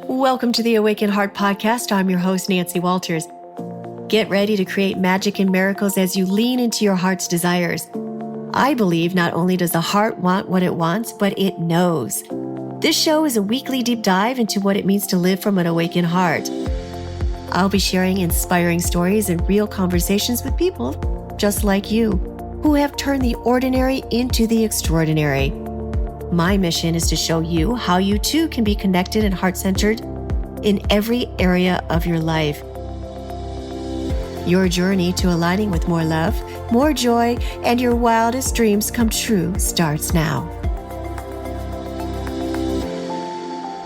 Welcome to the Awaken Heart Podcast. I'm your host, Nancy Walters. Get ready to create magic and miracles as you lean into your heart's desires. I believe not only does the heart want what it wants, but it knows. This show is a weekly deep dive into what it means to live from an awakened heart. I'll be sharing inspiring stories and real conversations with people just like you, who have turned the ordinary into the extraordinary. My mission is to show you how you too can be connected and heart-centered in every area of your life. Your journey to aligning with more love, more joy, and your wildest dreams come true starts now.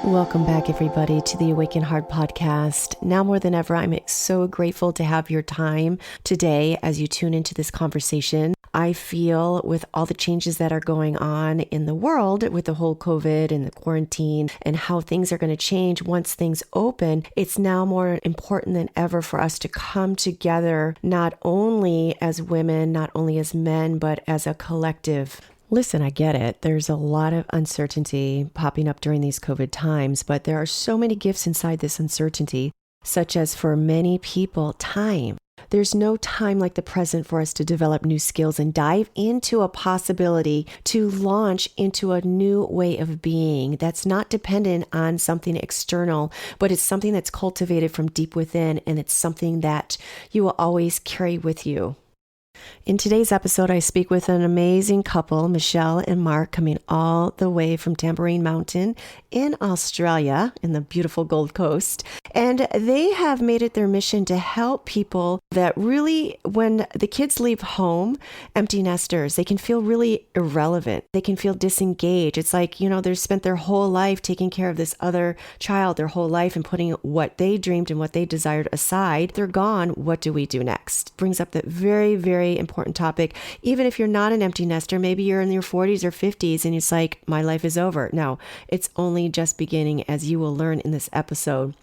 Welcome back, everybody, to the Awaken Heart Podcast. Now more than ever, I'm so grateful to have your time today as you tune into this conversation. I feel with all the changes that are going on in the world with the whole COVID and the quarantine and how things are going to change once things open, it's now more important than ever for us to come together, not only as women, not only as men, but as a collective. Listen, I get it. There's a lot of uncertainty popping up during these COVID times, but there are so many gifts inside this uncertainty, such as for many people, time. There's no time like the present for us to develop new skills and dive into a possibility to launch into a new way of being that's not dependent on something external, but it's something that's cultivated from deep within, and it's something that you will always carry with you. In today's episode, I speak with an amazing couple, Michelle and Mark, coming all the way from Tambourine Mountain in Australia, in the beautiful Gold Coast. And they have made it their mission to help people that really, when the kids leave home, empty nesters, they can feel really irrelevant. They can feel disengaged. It's like, they've spent their whole life taking care of this other child, their whole life, and putting what they dreamed and what they desired aside. They're gone. What do we do next? Brings up that very, very important topic. Even if you're not an empty nester, maybe you're in your 40s or 50s and it's like, my life is over. No, it's only just beginning, as you will learn in this episode.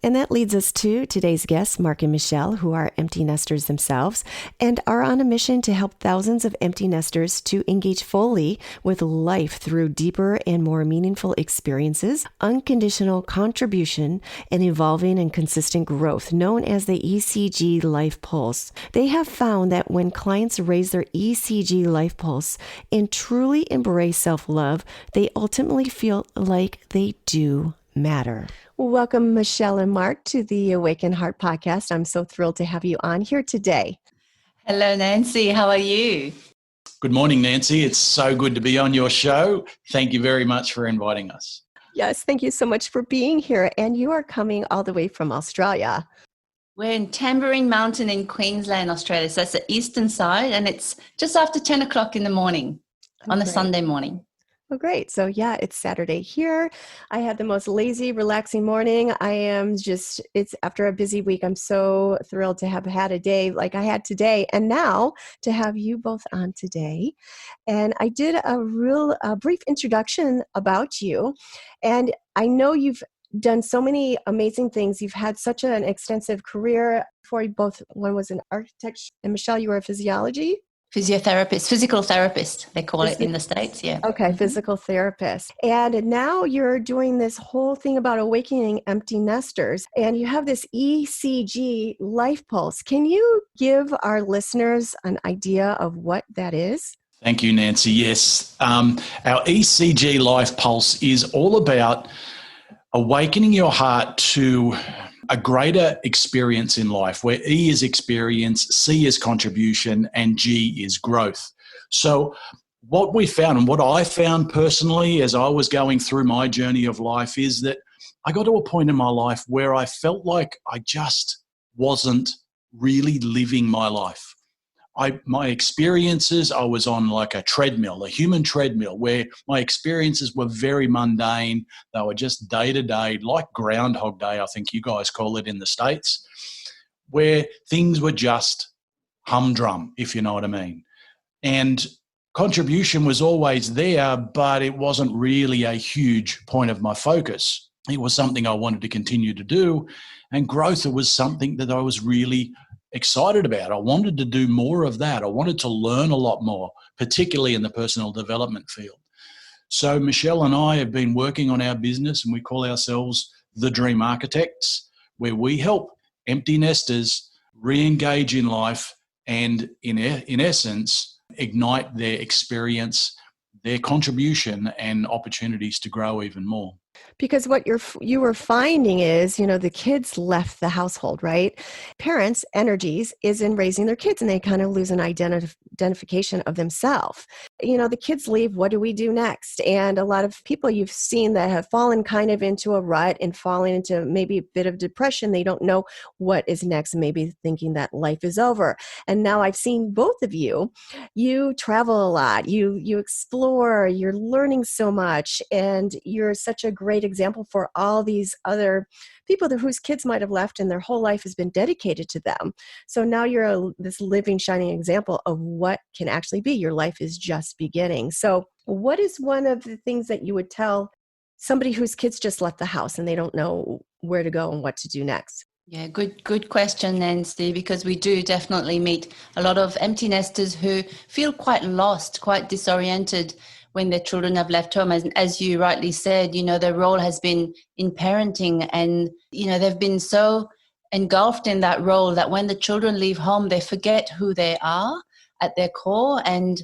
And that leads us to today's guests, Mark and Michelle, who are empty nesters themselves and are on a mission to help thousands of empty nesters to engage fully with life through deeper and more meaningful experiences, unconditional contribution, and evolving and consistent growth, known as the ECG Life Pulse. They have found that when clients raise their ECG Life Pulse and truly embrace self-love, they ultimately feel like they do matter. Welcome, Michelle and Mark, to the Awaken Heart Podcast. I'm so thrilled to have you on here today. Hello, Nancy. How are you? Good morning, Nancy. It's so good to be on your show. Thank you very much for inviting us. Yes, thank you so much for being here. And you are coming all the way from Australia. We're in Tambourine Mountain in Queensland, Australia. So that's the eastern side, and it's just after 10 o'clock in the morning on a Sunday morning. Oh, great. So yeah, it's Saturday here. I had the most lazy, relaxing morning. It's after a busy week. I'm so thrilled to have had a day like I had today, and now to have you both on today. And I did a brief introduction about you. And I know you've done so many amazing things. You've had such an extensive career. One was an architect, and Michelle, you were a Physical therapist, they call it in the States, yeah. Okay, physical therapist. And now you're doing this whole thing about awakening empty nesters, and you have this ECG Life Pulse. Can you give our listeners an idea of what that is? Thank you, Nancy. Yes, our ECG Life Pulse is all about awakening your heart to a greater experience in life, where E is experience, C is contribution, and G is growth. So what we found, and what I found personally as I was going through my journey of life, is that I got to a point in my life where I felt like I just wasn't really living my life. My experiences, I was on like a treadmill, a human treadmill, where my experiences were very mundane. They were just day to day, like Groundhog Day, I think you guys call it in the States, where things were just humdrum, if you know what I mean. And contribution was always there, but it wasn't really a huge point of my focus. It was something I wanted to continue to do. And growth was something that I was really excited about. I wanted to do more of that. I wanted to learn a lot more, particularly in the personal development field. So Michelle and I have been working on our business, and we call ourselves The Dream Architects, where we help empty nesters re-engage in life and in essence, ignite their experience, their contribution and opportunities to grow even more. Because what you were finding is, the kids left the household, right? Parents' energies is in raising their kids, and they kind of lose an identification of themselves. The kids leave. What do we do next? And a lot of people you've seen that have fallen kind of into a rut and fallen into maybe a bit of depression. They don't know what is next, and maybe thinking that life is over. And now I've seen both of you. You travel a lot. You explore. You're learning so much, and you're such a great example for all these other people whose kids might have left and their whole life has been dedicated to them. So now you're this living, shining example of what can actually be. Your life is just beginning. So what is one of the things that you would tell somebody whose kids just left the house and they don't know where to go and what to do next? Yeah, good question, Nancy, because we do definitely meet a lot of empty nesters who feel quite lost, quite disoriented when their children have left home. As you rightly said, their role has been in parenting, and, they've been so engulfed in that role that when the children leave home, they forget who they are at their core. And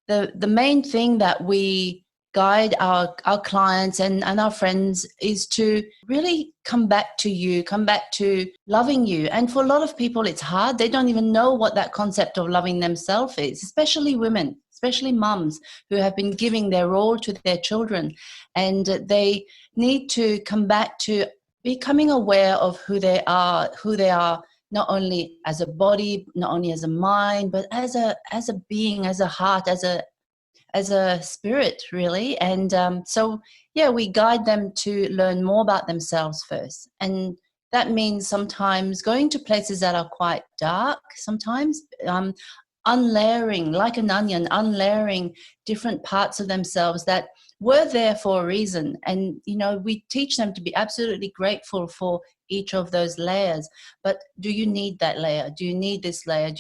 the main thing that we guide our clients and our friends is to really come back to you, come back to loving you. And for a lot of people, it's hard. They don't even know what that concept of loving themselves is, especially women, especially mums who have been giving their all to their children. And they need to come back to becoming aware of who they are not only as a body, not only as a mind, but as a being, as a heart, as a spirit, really. And we guide them to learn more about themselves first. And that means sometimes going to places that are quite dark, sometimes unlayering, like an onion, unlayering different parts of themselves that were there for a reason. And, we teach them to be absolutely grateful for each of those layers. But do you need that layer? Do you need this layer?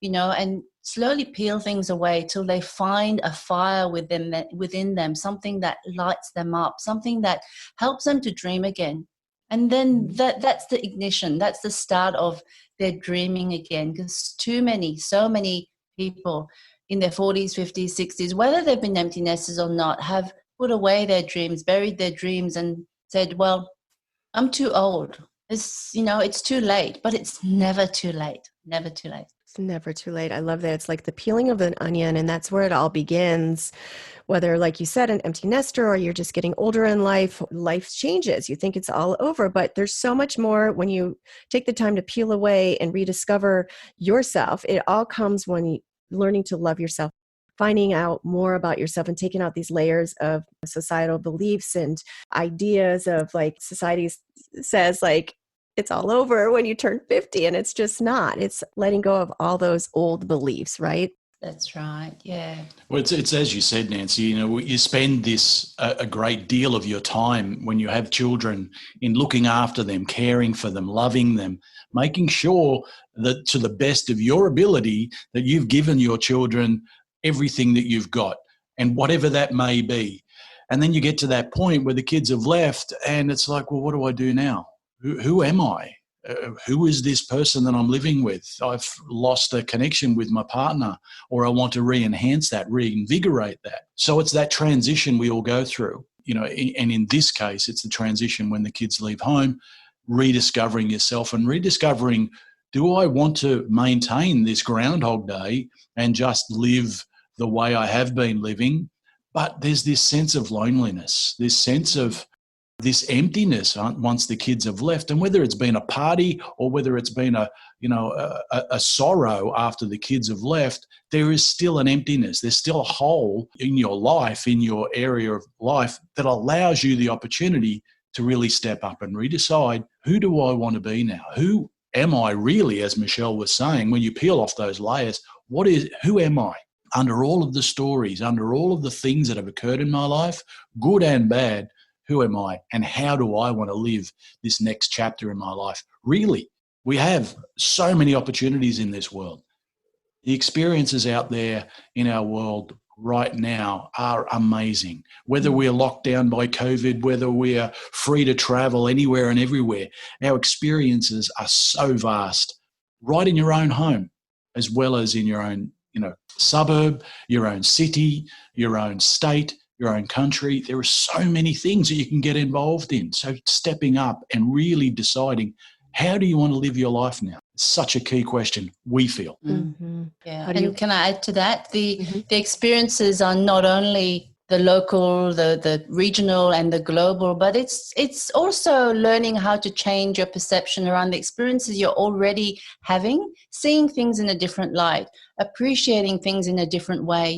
And slowly peel things away till they find a fire within them, something that lights them up, something that helps them to dream again. And then that's the ignition. That's the start of their dreaming again. Because so many people in their 40s, 50s, 60s, whether they've been empty nesters or not, have put away their dreams, buried their dreams and said, well, I'm too old. It's too late. But it's never too late. Never too late. It's never too late. I love that. It's like the peeling of an onion, and that's where it all begins. Whether, like you said, an empty nester or you're just getting older in life changes. You think it's all over, but there's so much more when you take the time to peel away and rediscover yourself. It all comes when you learning to love yourself, finding out more about yourself and taking out these layers of societal beliefs and ideas of like society says like, it's all over when you turn 50, and it's just not. It's letting go of all those old beliefs, right? That's right. Yeah. Well, it's as you said, Nancy, you spend a great deal of your time when you have children in looking after them, caring for them, loving them, making sure that to the best of your ability that you've given your children everything that you've got, and whatever that may be. And then you get to that point where the kids have left and it's like, well, what do I do now? Who am I? Who is this person that I'm living with? I've lost a connection with my partner, or I want to re-enhance that, reinvigorate that. So it's that transition we all go through, and in this case, it's the transition when the kids leave home, rediscovering yourself and rediscovering, do I want to maintain this Groundhog Day and just live the way I have been living? But there's this sense of loneliness, this sense of this emptiness once the kids have left, and whether it's been a party or whether it's been a sorrow after the kids have left, there is still an emptiness. There's still a hole in your life, in your area of life, that allows you the opportunity to really step up and redecide, who do I want to be now? Who am I really, as Michelle was saying, when you peel off those layers, who am I? Under all of the stories, under all of the things that have occurred in my life, good and bad, who am I, and how do I want to live this next chapter in my life? Really, we have so many opportunities in this world. The experiences out there in our world right now are amazing. Whether we're locked down by COVID, whether we're free to travel anywhere and everywhere, our experiences are so vast right in your own home, as well as in your own, suburb, your own city, your own state, your own country. There are so many things that you can get involved in. So stepping up and really deciding, how do you want to live your life now? Such a key question, we feel. Mm-hmm. Yeah. And can I add to that? The experiences are not only the local, the regional and the global, but it's also learning how to change your perception around the experiences you're already having, seeing things in a different light, appreciating things in a different way,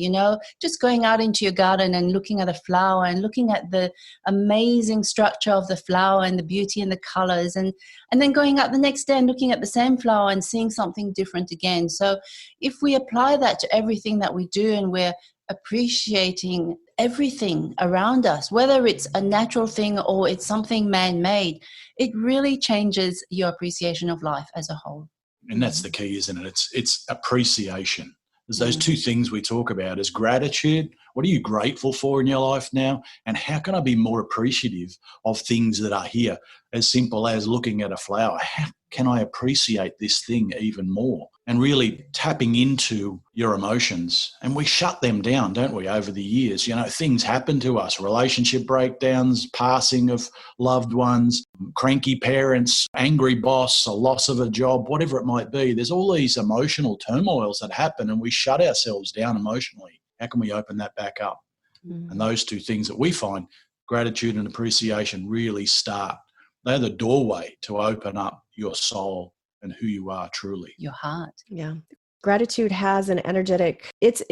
just going out into your garden and looking at a flower and looking at the amazing structure of the flower and the beauty and the colors, and then going out the next day and looking at the same flower and seeing something different again. So if we apply that to everything that we do, and we're appreciating everything around us, whether it's a natural thing or it's something man-made, it really changes your appreciation of life as a whole. And that's the key, isn't it? It's appreciation. There's those two things we talk about is gratitude. What are you grateful for in your life now? And how can I be more appreciative of things that are here? As simple as looking at a flower. How can I appreciate this thing even more? And really tapping into your emotions. And we shut them down, don't we, over the years? Things happen to us, relationship breakdowns, passing of loved ones, cranky parents, angry boss, a loss of a job, whatever it might be. There's all these emotional turmoils that happen, and we shut ourselves down emotionally. How can we open that back up? Mm-hmm. And those two things that we find, gratitude and appreciation, really start. They're the doorway to open up your soul and who you are truly. Your heart. Yeah. Gratitude has an energetic,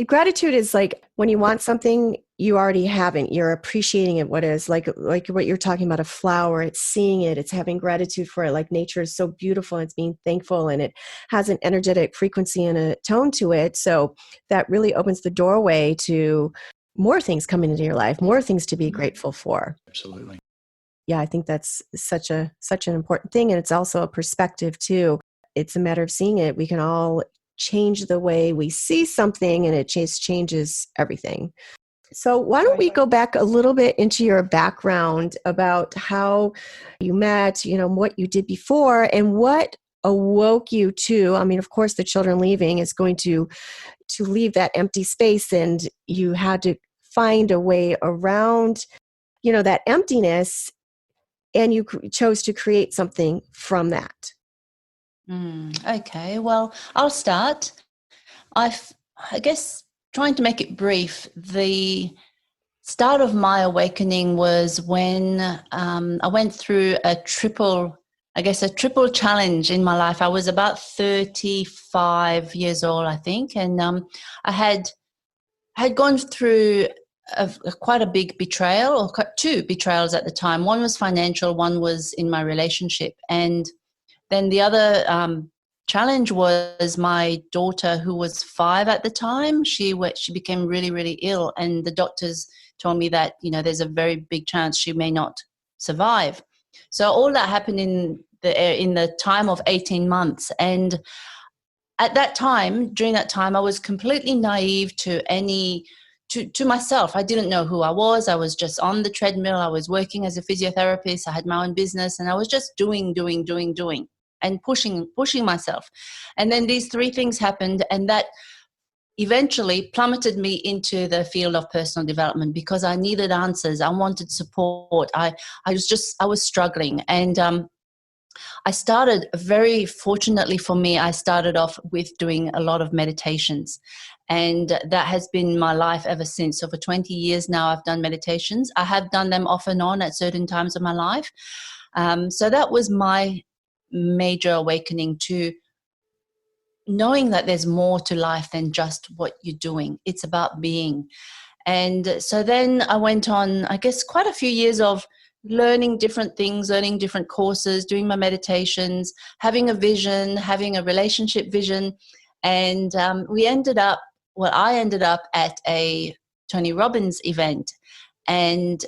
gratitude is like when you want something, you already haven't, you're appreciating it. What is like what you're talking about, a flower, it's seeing it, it's having gratitude for it. Like nature is so beautiful, and it's being thankful, and it has an energetic frequency and a tone to it. So that really opens the doorway to more things coming into your life, more things to be grateful for. Absolutely. Yeah, I think that's such an important thing. And it's also a perspective too. It's a matter of seeing it. We can all change the way we see something, and it changes everything. So why don't we go back a little bit into your background about how you met, what you did before, and what awoke you to, of course, the children leaving is going to leave that empty space, and you had to find a way around, that emptiness. And you chose to create something from that. Okay, well, I'll start. I guess trying to make it brief, the start of my awakening was when I went through a triple challenge in my life. I was about 35 years old, I think, and I had gone through quite a big betrayal, or two betrayals at the time. One was financial, one was in my relationship. And then the other challenge was my daughter, who was 5 at the time. She became really, really ill, and the doctors told me that, there's a very big chance she may not survive. So all that happened in the time of 18 months. And at that time, during that time, I was completely naive to myself. I didn't know who I was. I was just on the treadmill. I was working as a physiotherapist. I had my own business, and I was just doing and pushing myself. And then these 3 things happened, and that eventually plummeted me into the field of personal development, because I needed answers. I wanted support. I was struggling. And I started, very fortunately for me, I started off with doing a lot of meditations. And that has been my life ever since. So for 20 years now, I've done meditations. I have done them off and on at certain times of my life. So that was my major awakening, to knowing that there's more to life than just what you're doing. It's about being. And so then I went on, I guess, quite a few years of learning different things, learning different courses, doing my meditations, having a vision, having a relationship vision. And I ended up at a Tony Robbins event. And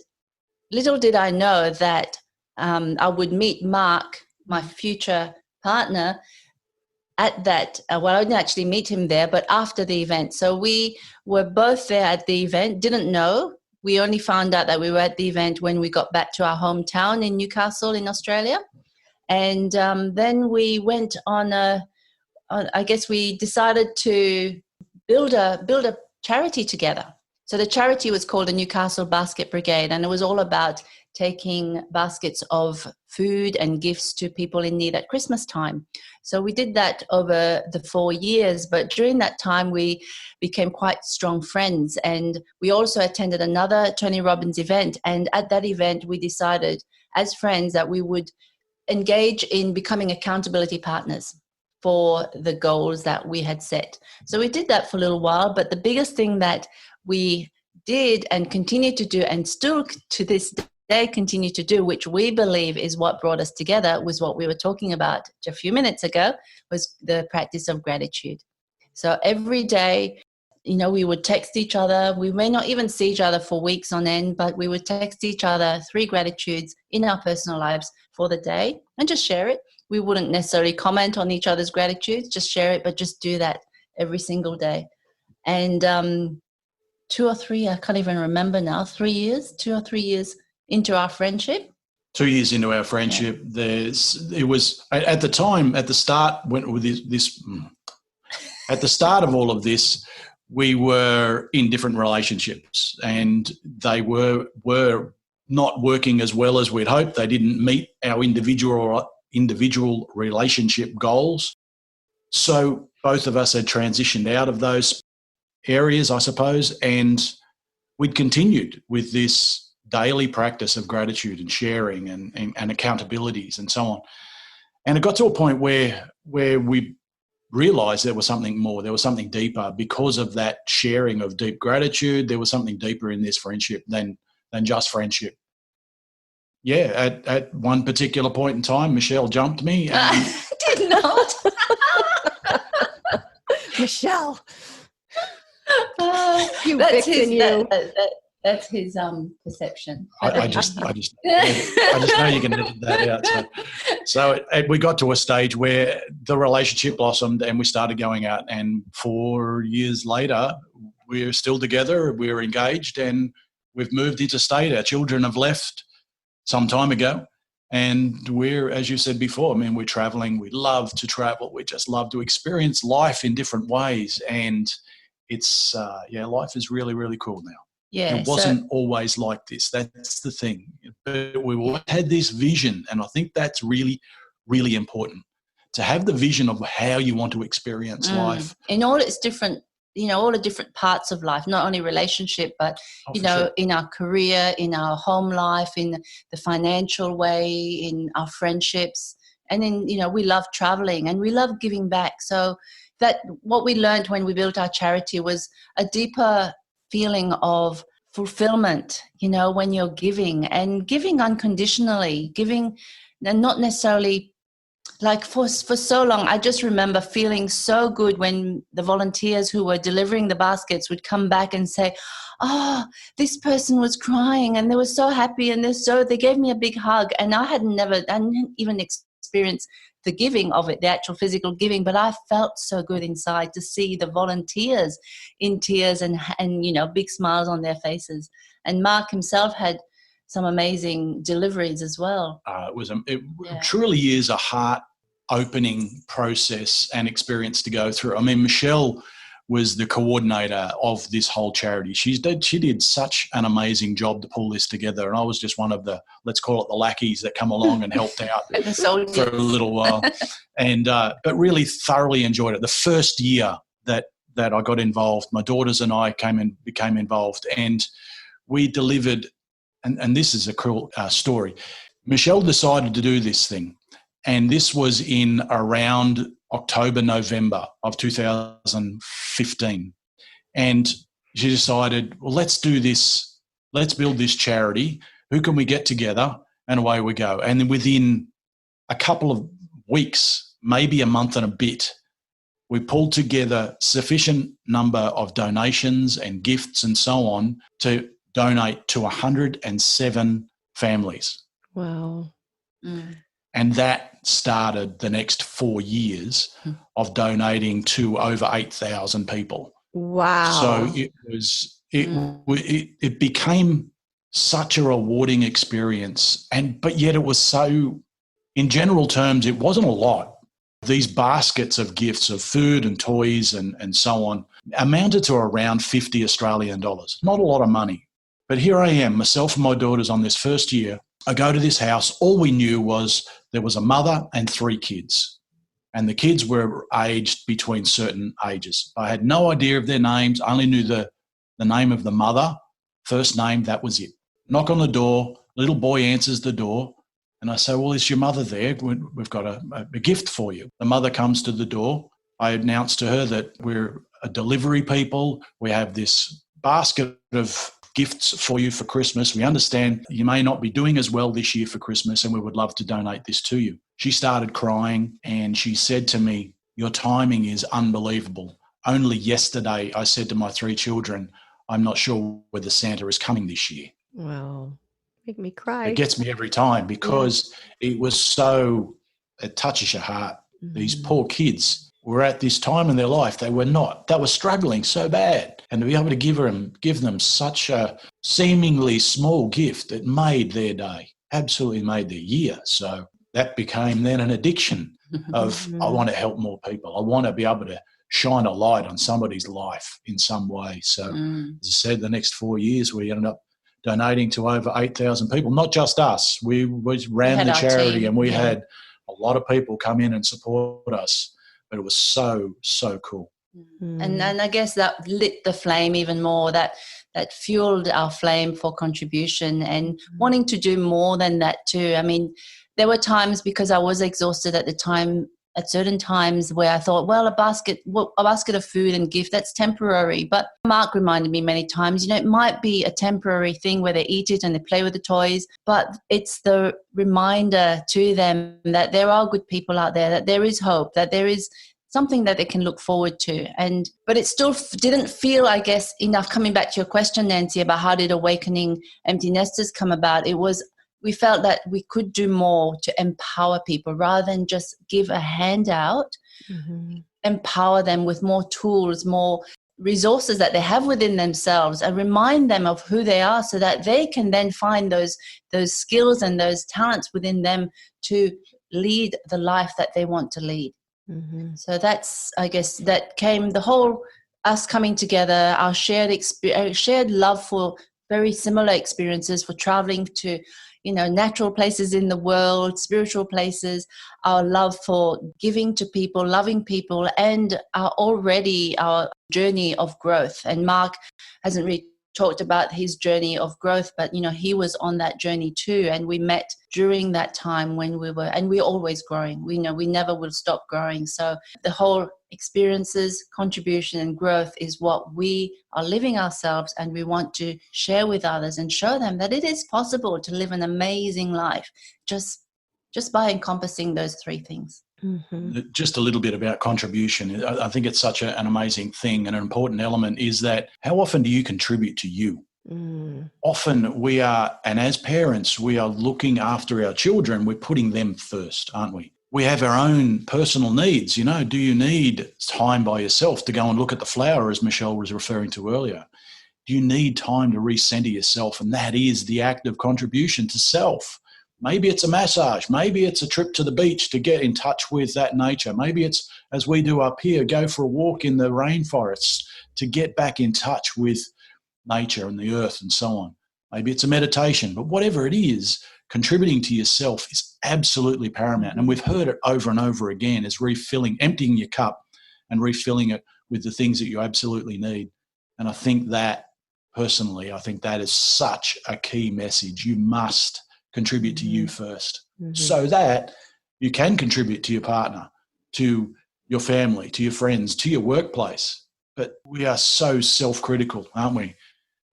little did I know that I would meet Mark, my future partner, at that, well, I didn't actually meet him there, but after the event. So we were both there at the event, didn't know. We only found out that we were at the event when we got back to our hometown in Newcastle in Australia. And then we went on I guess we decided to build a charity together. So the charity was called the Newcastle Basket Brigade, and it was all about taking baskets of food and gifts to people in need at Christmas time. So we did that over the 4 years, but during that time we became quite strong friends, and we also attended another Tony Robbins event. And at that event we decided as friends that we would engage in becoming accountability partners for the goals that we had set. So we did that for a little while, but the biggest thing that we did and continue to do, and still to this day continue to do, which we believe is what brought us together, was what we were talking about a few minutes ago, was the practice of gratitude. So every day, we would text each other. We may not even see each other for weeks on end, but we would text each other 3 gratitudes in our personal lives for the day and just share it. We wouldn't necessarily comment on each other's gratitudes, just share it, but just do that every single day. And 2 or 3, I can't even remember now, 2 or 3 years into our friendship. 2 years into our friendship, it was at the time, at the start, at the start of all of this, we were in different relationships, and they were not working as well as we'd hoped. They didn't meet our individual relationship goals. So both of us had transitioned out of those areas, I suppose, and we'd continued with this daily practice of gratitude and sharing and accountabilities and so on. And it got to a point where we realised there was something more, there was something deeper because of that sharing of deep gratitude. There was something deeper in this friendship than just friendship. Yeah, at one particular point in time, Michelle jumped me. Did not. Michelle. That's his perception. I just know you can edit that out. So we got to a stage where the relationship blossomed and we started going out, and 4 years later, we're still together, we're engaged, and we've moved interstate. Our children have left some time ago, and we're, as you said before, we're traveling. We love to travel. We just love to experience life in different ways, and it's life is really, really cool now. Yeah, it wasn't always like this. That's the thing. But we always had this vision, and I think that's really, really important, to have the vision of how you want to experience life in all its different, all the different parts of life, not only relationship, but sure. in our career, in our home life, in the financial way, in our friendships, and then we love traveling and we love giving back. So that what we learned when we built our charity was a deeper feeling of fulfillment, when you're giving unconditionally, giving, and not necessarily like for so long. I just remember feeling so good when the volunteers who were delivering the baskets would come back and say, "Oh, this person was crying and they were so happy and they gave me a big hug." And I hadn't even experienced the giving of it, the actual physical giving, but I felt so good inside to see the volunteers in tears and big smiles on their faces. And Mark himself had some amazing deliveries as well. It truly is a heart-opening process and experience to go through. Michelle was the coordinator of this whole charity. She did such an amazing job to pull this together, and I was just one of the, let's call it the lackeys that come along and helped out for a little while, and but really thoroughly enjoyed it. The first year that I got involved, my daughters and I became involved, and we delivered. And this is a cool story. Michelle decided to do this thing, and this was in around October, November of 2015. And she decided, well, let's do this. Let's build this charity. Who can we get together? And away we go. And then within a couple of weeks, maybe a month and a bit, we pulled together sufficient number of donations and gifts and so on to donate to 107 families. Wow. And that started the next 4 years of donating to over 8,000 people. Wow. So it became such a rewarding experience, but yet it was so, in general terms, it wasn't a lot. These baskets of gifts of food and toys and so on amounted to around 50 Australian dollars. Not a lot of money. But here I am, myself and my daughters on this first year. I go to this house. All we knew was there was a mother and 3 kids. And the kids were aged between certain ages. I had no idea of their names. I only knew the name of the mother, first name, that was it. Knock on the door. Little boy answers the door. And I say, well, is your mother there? We've got a gift for you. The mother comes to the door. I announce to her that we're a delivery people. We have this basket of gifts for you for Christmas. We understand you may not be doing as well this year for Christmas, and we would love to donate this to you. She started crying and she said to me, your timing is unbelievable. Only yesterday I said to my 3 children, I'm not sure whether Santa is coming this year. Wow. Make me cry. It gets me every time because it was so, it touches your heart. These poor kids were at this time in their life, they were struggling so bad. And to be able to give them such a seemingly small gift, it made their day, absolutely made their year. So that became then an addiction of, I want to help more people. I want to be able to shine a light on somebody's life in some way. So as I said, the next 4 years, we ended up donating to over 8,000 people, not just us. We ran the charity and we had a lot of people come in and support us, but it was so, so cool. And I guess that lit the flame even more, that fueled our flame for contribution and wanting to do more than that too. I mean, there were times, because I was exhausted at the time, at certain times where I thought, well, a basket of food and gift, that's temporary. But Mark reminded me many times, it might be a temporary thing where they eat it and they play with the toys, but it's the reminder to them that there are good people out there, that there is hope, that there is something that they can look forward to. But it still didn't feel, I guess, enough. Coming back to your question, Nancy, about how did Awakening Empty Nesters come about, we felt that we could do more to empower people rather than just give a handout, empower them with more tools, more resources that they have within themselves, and remind them of who they are so that they can then find those skills and those talents within them to lead the life that they want to lead. So that's, I guess, that came the whole us coming together, our shared love for very similar experiences, for traveling to natural places in the world, spiritual places, our love for giving to people, loving people, and our journey of growth. And Mark hasn't really talked about his journey of growth, but he was on that journey too, and we met during that time when we're always growing. We never will stop growing. So the whole experiences, contribution, and growth is what we are living ourselves, and we want to share with others and show them that it is possible to live an amazing life just by encompassing those 3 things. Just a little bit about contribution. I think it's such an amazing thing, and an important element is that how often do you contribute to you? Often we are, and as parents, we are looking after our children. We're putting them first, aren't we? We have our own personal needs. Do you need time by yourself to go and look at the flower, as Michelle was referring to earlier? Do you need time to recenter yourself? And that is the act of contribution to self. Maybe it's a massage. Maybe it's a trip to the beach to get in touch with that nature. Maybe it's, as we do up here, go for a walk in the rainforests to get back in touch with nature and the earth and so on. Maybe it's a meditation. But whatever it is, contributing to yourself is absolutely paramount. And we've heard it over and over again, is emptying your cup and refilling it with the things that you absolutely need. And I think that is such a key message. You must contribute to you first, so that you can contribute to your partner, to your family, to your friends, to your workplace. But we are so self-critical, aren't we?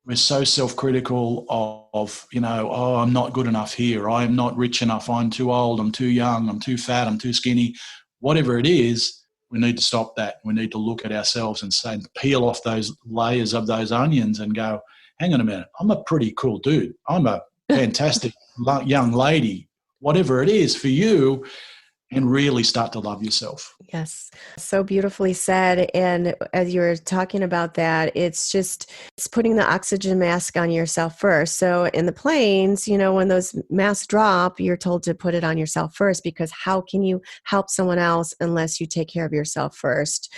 We're so self-critical of I'm not good enough here. I'm not rich enough. I'm too old. I'm too young. I'm too fat. I'm too skinny. Whatever it is, we need to stop that. We need to look at ourselves and say, peel off those layers of those onions and go, hang on a minute. I'm a pretty cool dude. I'm a fantastic young lady. Whatever it is for you, and really start to love yourself. Yes. So beautifully said. And as you were talking about that, it's putting the oxygen mask on yourself first. So in the planes, when those masks drop, you're told to put it on yourself first, because how can you help someone else unless you take care of yourself first?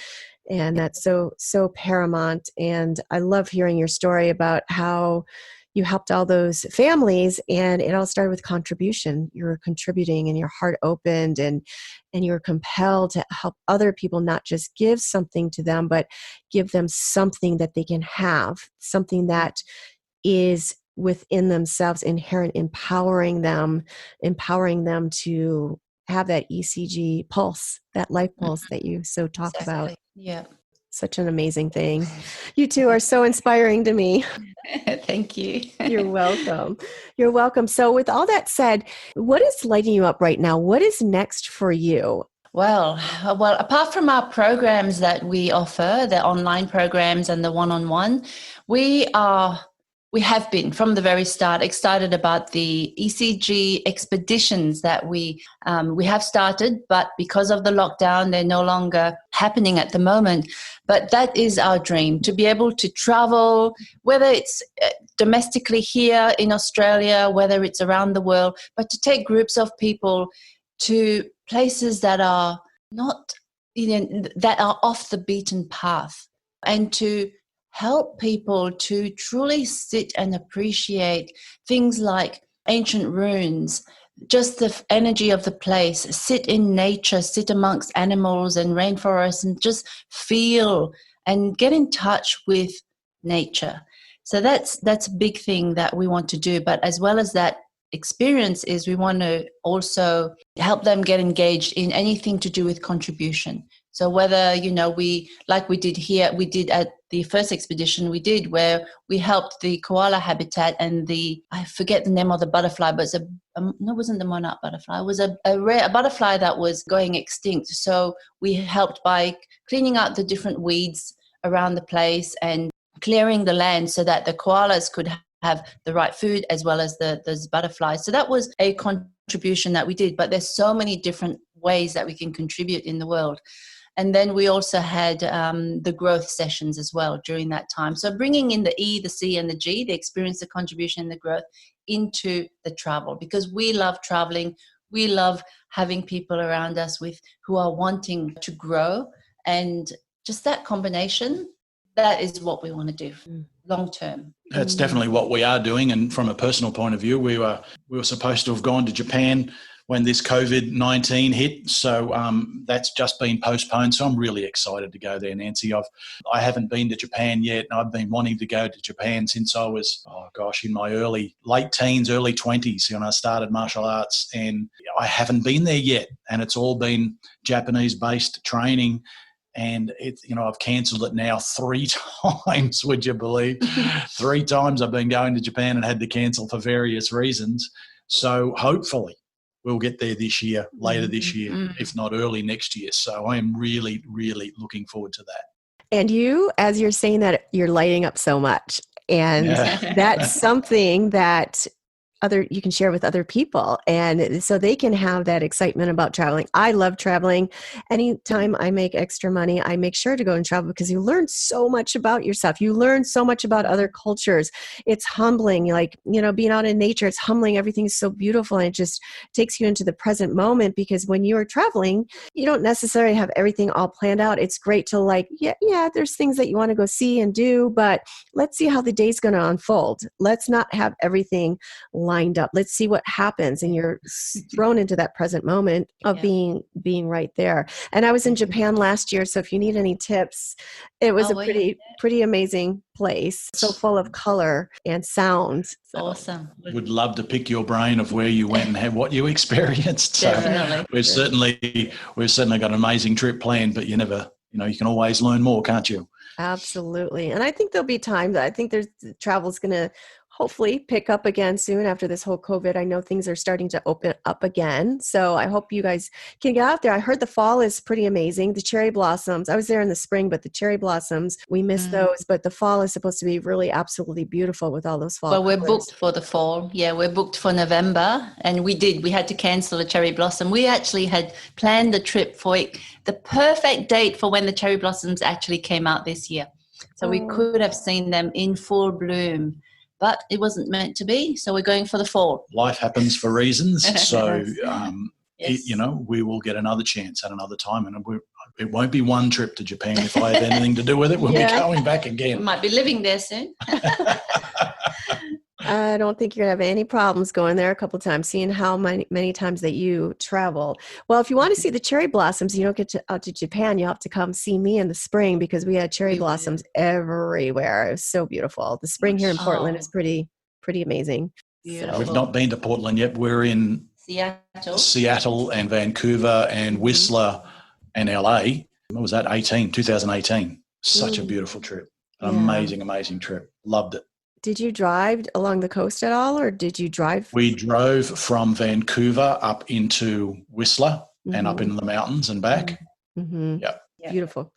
And that's so paramount. And I love hearing your story about how you helped all those families, and it all started with contribution. You were contributing and your heart opened, and you were compelled to help other people, not just give something to them, but give them something that they can have, something that is within themselves, inherent, empowering them to have that ECG pulse, that life pulse that you so talk about. Yeah. Such an amazing thing. You two are so inspiring to me. Thank you. You're welcome. You're welcome. So with all that said, what is lighting you up right now? What is next for you? Well, apart from our programs that we offer, the online programs and the one-on-one, we have been from the very start excited about the ECG expeditions that we have started, but because of the lockdown, they're no longer happening at the moment. But that is our dream, to be able to travel, whether it's domestically here in Australia, whether it's around the world, but to take groups of people to places that are not, that are off the beaten path, and to help people to truly sit and appreciate things like ancient ruins, just the energy of the place, sit in nature, sit amongst animals and rainforests, and just feel and get in touch with nature. So that's a big thing that we want to do. But as well as that experience is, we want to also help them get engaged in anything to do with contribution. So whether, we did here, we did at the first expedition we did, where we helped the koala habitat and I forget the name of the butterfly, but it wasn't the monarch butterfly. It was a rare butterfly that was going extinct. So we helped by cleaning out the different weeds around the place and clearing the land so that the koalas could have the right food as well as those butterflies. So that was a contribution that we did, but there's so many different ways that we can contribute in the world. And then we also had the growth sessions as well during that time. So bringing in the E, the C, and the G, the experience, the contribution, and the growth, into the travel, because we love traveling. We love having people around us who are wanting to grow, and just that combination, that is what we want to do long term. That's definitely what we are doing. And from a personal point of view, we were supposed to have gone to Japan when this COVID-19 hit. So that's just been postponed. So I'm really excited to go there, Nancy. I haven't been to Japan yet. And I've been wanting to go to Japan since I was, in my late teens, early 20s, when I started martial arts. And I haven't been there yet. And it's all been Japanese-based training. And I've cancelled it now 3 times, would you believe? 3 times I've been going to Japan and had to cancel for various reasons. So hopefully we'll get there this year, later this year, if not early next year. So I am really, really looking forward to that. And you, as you're saying that, you're lighting up so much. And that's something that you can share with other people, and so they can have that excitement about traveling. I love traveling. Anytime I make extra money, I make sure to go and travel, because you learn so much about yourself. You learn so much about other cultures. It's humbling, being out in nature, it's humbling. Everything's so beautiful, and it just takes you into the present moment, because when you are traveling, you don't necessarily have everything all planned out. It's great to there's things that you want to go see and do, but let's see how the day's going to unfold. Let's not have everything lined up. Let's see what happens. And you're thrown into that present moment of being right there. And I was in Japan last year, so if you need any tips, it was pretty amazing place. So full of color and sound. So. Awesome. Would love to pick your brain of where you went and what you experienced. So Definitely. we've certainly got an amazing trip planned, but you never, you can always learn more, can't you? Absolutely. And I think there'll be times, I think travel's going to hopefully pick up again soon after this whole COVID. I know things are starting to open up again. So I hope you guys can get out there. I heard the fall is pretty amazing. The cherry blossoms, I was there in the spring, but the cherry blossoms, we missed those. But the fall is supposed to be really absolutely beautiful with all those fall Well, we're colors. booked for the fall. Yeah, we're booked for November. And we had to cancel the cherry blossom. We actually had planned the trip for the perfect date for when the cherry blossoms actually came out this year. So we could have seen them in full bloom, but it wasn't meant to be. So we're going for the fall. Life happens for reasons. So, Yes. we will get another chance at another time. And it won't be one trip to Japan if I have anything to do with it. We'll be going back We again. might be living there soon. I don't think you're going to have any problems going there a couple of times, seeing how many times that you travel. Well, if you want to see the cherry blossoms, you don't get out to Japan, you have to come see me in the spring because we had cherry blossoms everywhere. It was so beautiful. The spring here in Portland is pretty amazing. Beautiful. We've not been to Portland yet. We're in Seattle and Vancouver and Whistler and LA. What was that? 2018. Such a beautiful trip. An amazing trip. Loved it. Did you drive along the coast at all, or did you drive? We drove from Vancouver up into Whistler and up into the mountains and back. Yeah. Beautiful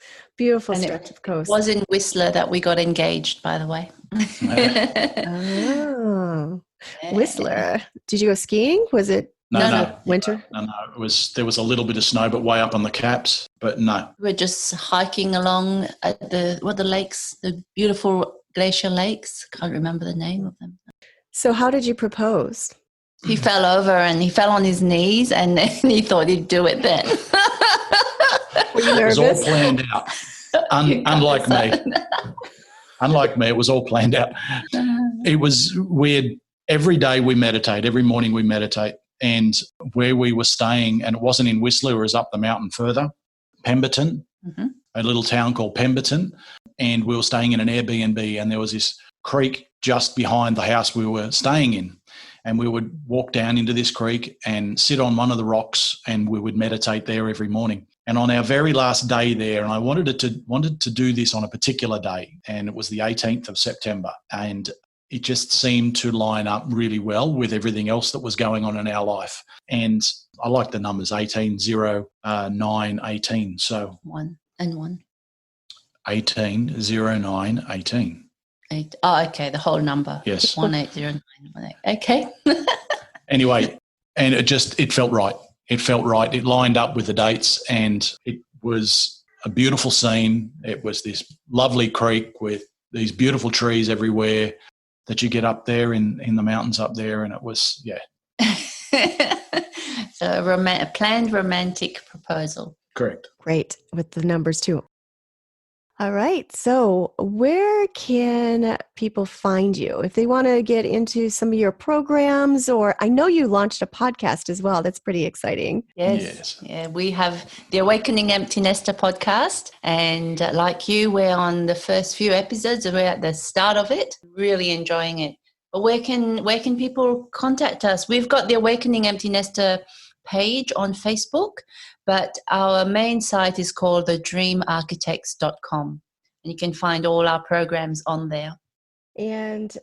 and stretch of coast. It was in Whistler that we got engaged, by the way. Oh, Whistler. Did you go skiing? Was it winter? No. There was a little bit of snow, but way up on the caps. But no. We're just hiking along at the lakes, the beautiful glacier lakes. Can't remember the name of them. So how did you propose? He fell over and he fell on his knees and then he thought he'd do it then. Were you nervous? It was all planned out. Unlike me, it was all planned out. It was weird. Every day we meditate. Every morning we meditate. And where we were staying, and it wasn't in Whistler, it was up the mountain further, Pemberton, a little town called Pemberton. And we were staying in an Airbnb, and there was this creek just behind the house we were staying in. And we would walk down into this creek and sit on one of the rocks, and we would meditate there every morning. And on our very last day there, and I wanted to do this on a particular day, and it was the 18th of September. And it just seemed to line up really well with everything else that was going on in our life. And I like the numbers 18, 0, 9, 18. So 1 and 1. 18, 0, 9, 18. 8. Oh, okay. The whole number. Yes. 180918. Okay. Anyway, and it felt right. It felt right. It lined up with the dates, and it was a beautiful scene. It was this lovely creek with these beautiful trees everywhere that you get up there in the mountains up there. And it was, So a planned romantic proposal. Correct. Great. With the numbers too. All right. So where can people find you if they want to get into some of your programs? Or I know you launched a podcast as well. That's pretty exciting. Yes. Yeah, we have the Awakening Empty Nester podcast. And like you, we're on the first few episodes. We're at the start of it, really enjoying it. But where can people contact us? We've got the Awakening Empty Nester page on Facebook, but our main site is called thedreamarchitects.com, and you can find all our programs on there. And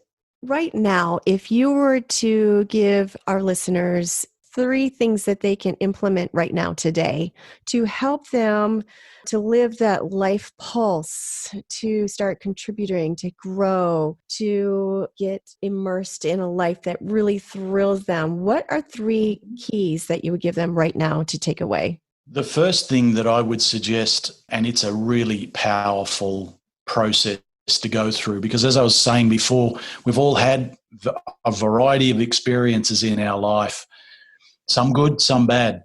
right now, if you were to give our listeners 3 things that they can implement right now today to help them to live that life pulse, to start contributing, to grow, to get immersed in a life that really thrills them, what are 3 keys that you would give them right now to take away? The first thing that I would suggest, and it's a really powerful process to go through, because as I was saying before, we've all had a variety of experiences in our life, some good, some bad.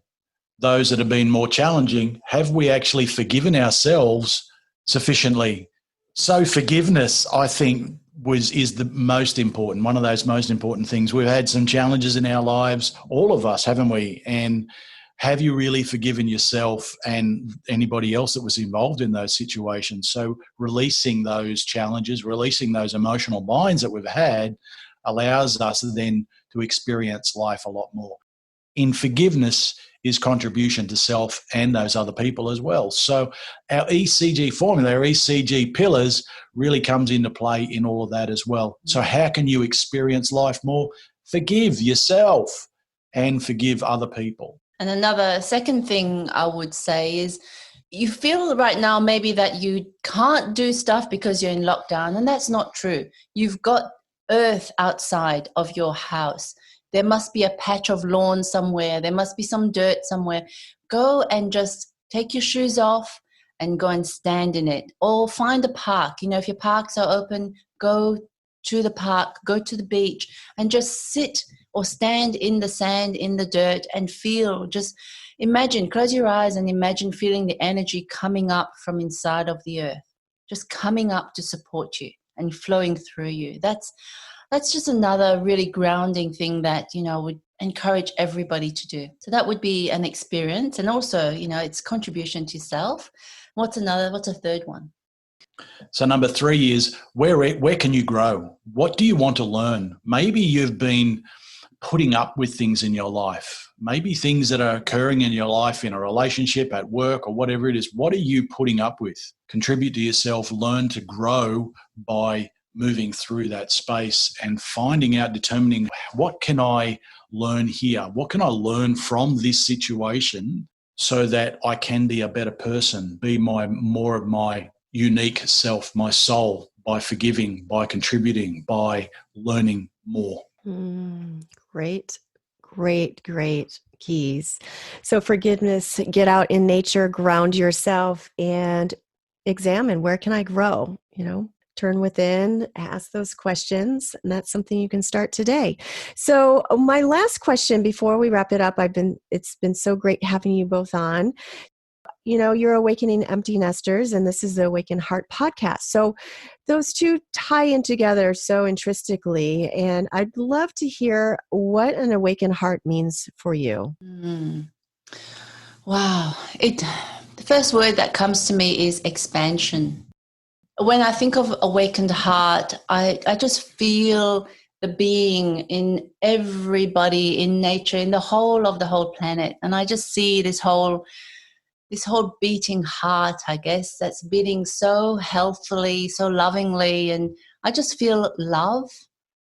Those that have been more challenging, have we actually forgiven ourselves sufficiently? So forgiveness, I think, is the most important, one of those most important things. We've had some challenges in our lives, all of us, haven't we? And have you really forgiven yourself and anybody else that was involved in those situations? So releasing those challenges, releasing those emotional binds that we've had allows us then to experience life a lot more. in forgiveness is contribution to self and those other people as well. So our ECG formula, our ECG pillars really comes into play in all of that as well. So how can you experience life more? Forgive yourself and forgive other people. And another second thing I would say is you feel right now maybe that you can't do stuff because you're in lockdown, and that's not true. You've got earth outside of your house. There must be a patch of lawn somewhere. There must be some dirt somewhere. Go and just take your shoes off and go and stand in it. Or find a park. You know, if your parks are open, go to the park, go to the beach and just sit or stand in the sand, in the dirt and feel. Just imagine, close your eyes and imagine feeling the energy coming up from inside of the earth, just coming up to support you and flowing through you. That's just another really grounding thing that, you know, would encourage everybody to do. So that would be an experience. And also, you know, it's contribution to self. What's a third one? So number 3 is where can you grow? What do you want to learn? Maybe you've been putting up with things in your life, maybe things that are occurring in your life in a relationship, at work, or whatever it is. What are you putting up with? Contribute to yourself, learn to grow by moving through that space and finding out, determining what can I learn here? What can I learn from this situation so that I can be a better person, be more of my unique self, my soul, by forgiving, by contributing, by learning more. Great keys. So forgiveness, get out in nature, ground yourself, and examine, where can I grow? You know, turn within, ask those questions, and that's something you can start today. So my last question before we wrap it up, it's been so great having you both on. You know, you're Awakening Empty Nesters, and this is the Awaken Heart podcast. So those two tie in together so intrinsically, and I'd love to hear what an awaken heart means for you. Wow. The first word that comes to me is expansion. When I think of awakened heart, I just feel the being in everybody, in nature, in the whole planet. And I just see this whole beating heart, I guess, that's beating so healthily, so lovingly. And I just feel love.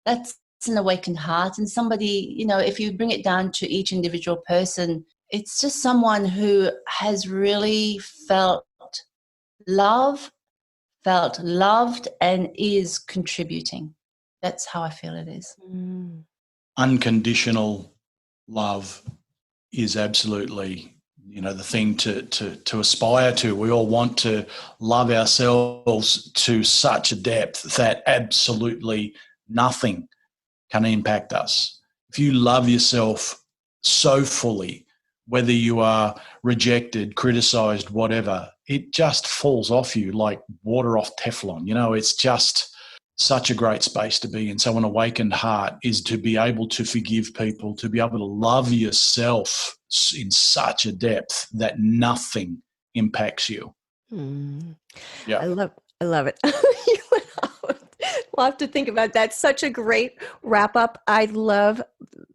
That's an awakened heart. And somebody, you know, if you bring it down to each individual person, it's just someone who has really felt loved and is contributing. That's how I feel it is. Unconditional love is absolutely, you know, the thing to aspire to. We all want to love ourselves to such a depth that absolutely nothing can impact us. If you love yourself so fully, whether you are rejected, criticized, whatever, it just falls off you like water off Teflon. You know, it's just such a great space to be in. So an awakened heart is to be able to forgive people, to be able to love yourself in such a depth that nothing impacts you. Yeah. I love it. We'll have to think about that. Such a great wrap up. I love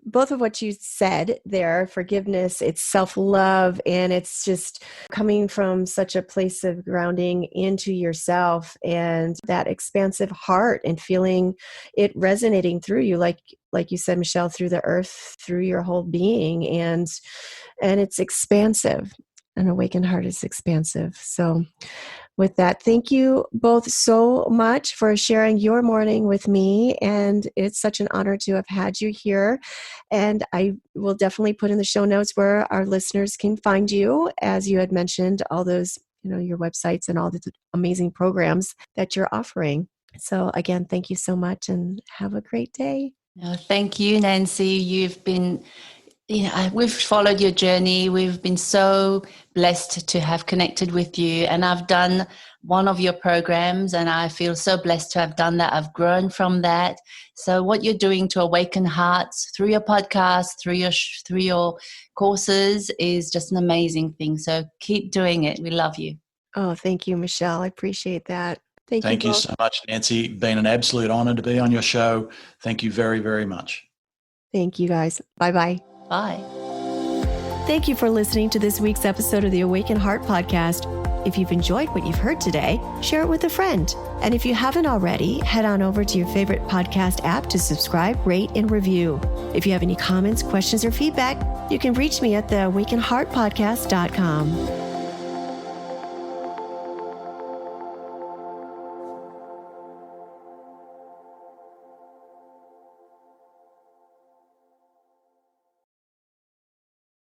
both of what you said there. Forgiveness, it's self-love, and it's just coming from such a place of grounding into yourself and that expansive heart and feeling it resonating through you, like you said, Michelle, through the earth, through your whole being, and it's expansive. An awakened heart is expansive. So with that, thank you both so much for sharing your morning with me. And it's such an honor to have had you here. And I will definitely put in the show notes where our listeners can find you, as you had mentioned, all those, you know, your websites and all the amazing programs that you're offering. So again, thank you so much and have a great day. Thank you, Nancy. You've been, we've followed your journey. We've been so blessed to have connected with you. And I've done one of your programs and I feel so blessed to have done that. I've grown from that. So what you're doing to awaken hearts through your podcast, through your courses is just an amazing thing. So keep doing it. We love you. Oh, thank you, Michelle. I appreciate that. Thank you so much, Nancy. Been an absolute honor to be on your show. Thank you very, very much. Thank you, guys. Bye-bye. Bye. Thank you for listening to this week's episode of the Awaken Heart podcast. If you've enjoyed what you've heard today, share it with a friend. And if you haven't already, head on over to your favorite podcast app to subscribe, rate, and review. If you have any comments, questions, or feedback, you can reach me at theawakenheartpodcast.com.